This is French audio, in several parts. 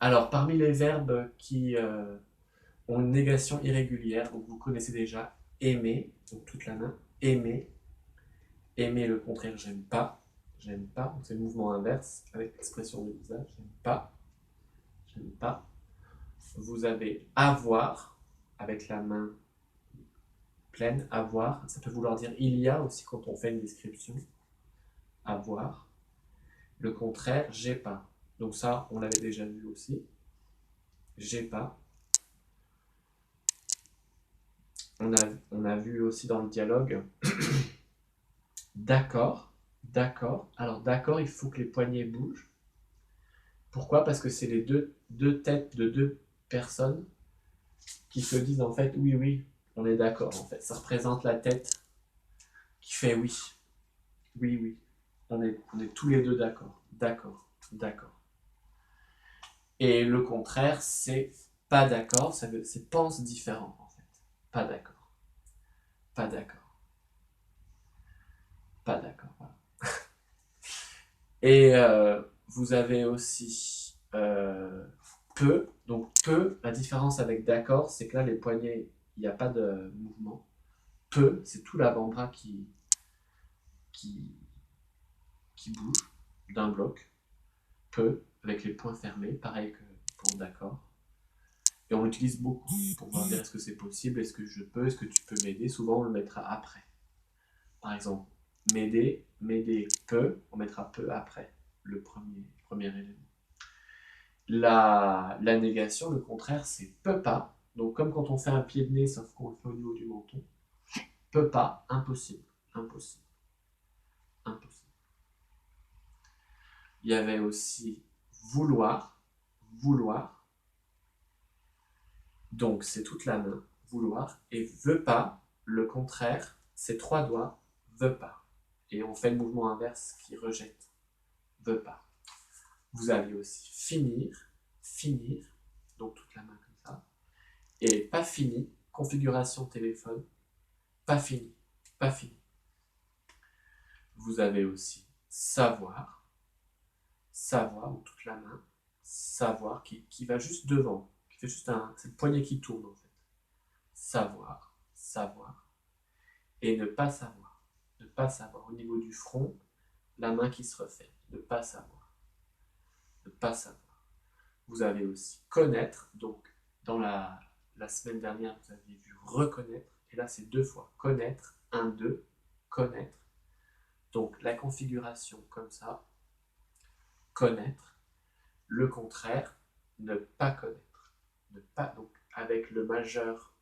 Alors, parmi les verbes qui ont une négation irrégulière, donc vous connaissez déjà aimer, donc toute la main, aimer, aimer le contraire, j'aime pas, donc c'est le mouvement inverse avec l'expression du visage, j'aime pas. Vous avez avoir, avec la main pleine, avoir, ça peut vouloir dire il y a aussi quand on fait une description, avoir. Le contraire, j'ai pas. Donc ça, on l'avait déjà vu aussi, j'ai pas. On a vu aussi dans le dialogue, d'accord, d'accord. Alors d'accord, il faut que les poignets bougent. Pourquoi? Parce que c'est les deux têtes de deux personnes qui se disent en fait oui, oui, on est d'accord en fait. Ça représente la tête qui fait oui, oui, oui. On est tous les deux d'accord, d'accord, d'accord. Et le contraire, c'est pas d'accord, c'est pense différent en fait. Pas d'accord, pas d'accord, pas d'accord. Voilà. Et vous avez aussi peu. Donc peu, la différence avec d'accord, c'est que là, les poignets, il n'y a pas de mouvement. Peu, c'est tout l'avant-bras qui, qui bouge d'un bloc. Peu, avec les poings fermés, pareil que pour d'accord. Et on l'utilise beaucoup pour voir dire est-ce que c'est possible, est-ce que je peux, est-ce que tu peux m'aider. Souvent, on le mettra après. Par exemple, m'aider peut, on mettra peu après le premier élément. La négation, le contraire, c'est peut pas. Donc, comme quand on fait un pied de nez, sauf qu'on le fait au niveau du menton, peut pas, impossible, impossible, impossible. Il y avait aussi vouloir, vouloir. Donc, c'est toute la main, vouloir. Et veut pas, le contraire, c'est trois doigts, veut pas. Et on fait le mouvement inverse qui rejette, veut pas. Vous avez aussi finir, finir, donc toute la main comme ça. Et pas fini, configuration téléphone, pas fini, pas fini. Vous avez aussi savoir, savoir, ou toute la main, savoir, qui va juste devant, qui fait juste un. C'est le poignet qui tourne en fait. Savoir, savoir. Et ne pas savoir. Ne pas savoir. Au niveau du front, la main qui se refait. Ne pas savoir. Ne pas savoir. Vous avez aussi connaître, donc dans la semaine dernière, vous aviez vu reconnaître, et là c'est deux fois. Connaître, un, deux, connaître. Donc la configuration comme ça, connaître. Le contraire, ne pas connaître. Ne pas, donc avec le majeur,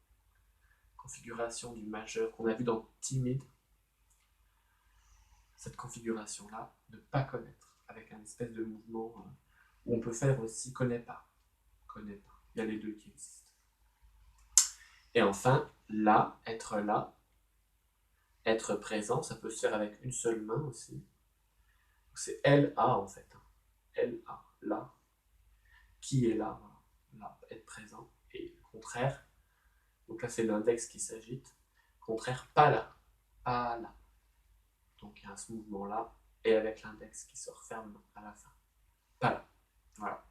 configuration du majeur qu'on a vu dans timide, cette configuration-là, ne pas connaître, avec un espèce de mouvement où on peut faire aussi connaît pas. Connaît pas. Il y a les deux qui existent. Et enfin, là, être présent, ça peut se faire avec une seule main aussi. C'est L-A en fait. L-A, là. Qui est là, voilà. Là, être présent. Et le contraire, donc là c'est l'index qui s'agite. Contraire, pas là. Pas là. Donc il y a ce mouvement là. Et avec l'index qui se referme à la fin. Pas là. Voilà.